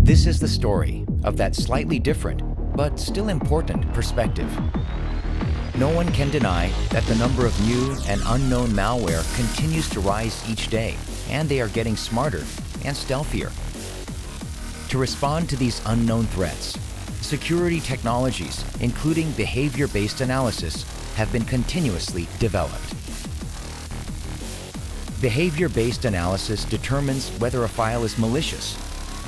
This is the story of that slightly different, but still important perspective. No one can deny that the number of new and unknown malware continues to rise each day, and they are getting smarter and stealthier. To respond to these unknown threats, security technologies, including behavior-based analysis, have been continuously developed. Behavior-based analysis determines whether a file is malicious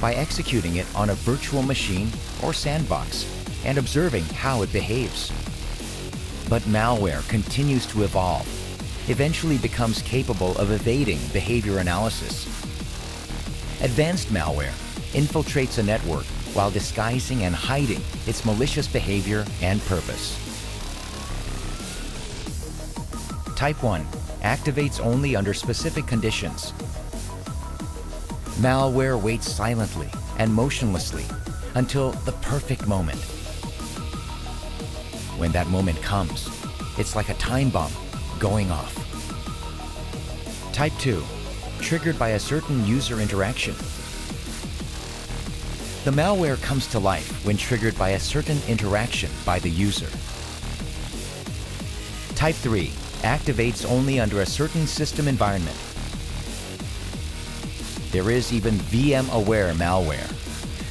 by executing it on a virtual machine or sandbox and observing how it behaves. But malware continues to evolve, eventually becomes capable of evading behavior analysis. Advanced malware infiltrates a network while disguising and hiding its malicious behavior and purpose. Type 1 activates only under specific conditions. Malware waits silently and motionlessly until the perfect moment. When that moment comes, it's like a time bomb going off. Type 2, triggered by a certain user interaction. The malware comes to life when triggered by a certain interaction by the user. Type 3, activates only under a certain system environment. There is even VM-aware malware.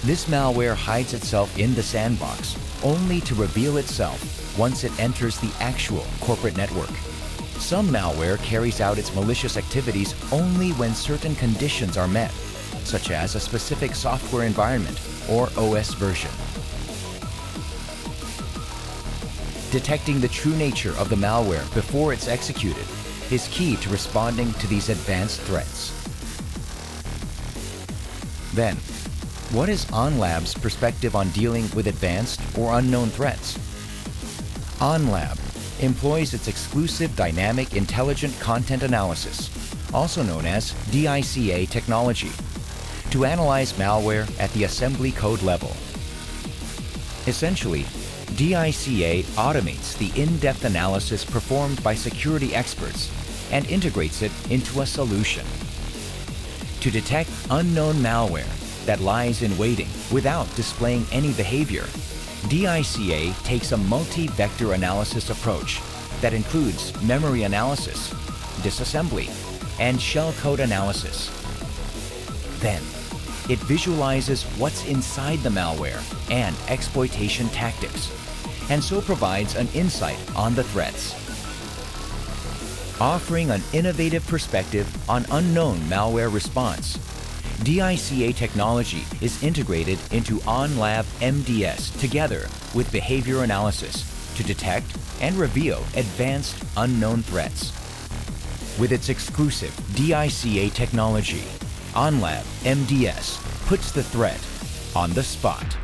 This malware hides itself in the sandbox, only to reveal itself once it enters the actual corporate network. Some malware carries out its malicious activities only when certain conditions are met, such as a specific software environment or OS version. Detecting the true nature of the malware before it's executed is key to responding to these advanced threats. Then, what is AhnLab's perspective on dealing with advanced or unknown threats? AhnLab employs its exclusive Dynamic Intelligent Content Analysis, also known as DICA technology, to analyze malware at the assembly code level. Essentially, DICA automates the in-depth analysis performed by security experts and integrates it into a solution. To detect unknown malware that lies in waiting without displaying any behavior, DICA takes a multi-vector analysis approach that includes memory analysis, disassembly, and shellcode analysis. Then, it visualizes what's inside the malware and exploitation tactics, and so provides an insight on the threats. Offering an innovative perspective on unknown malware response, DICA technology is integrated into AhnLab MDS together with behavior analysis to detect and reveal advanced unknown threats. With its exclusive DICA technology, AhnLab MDS puts the threat on the spot.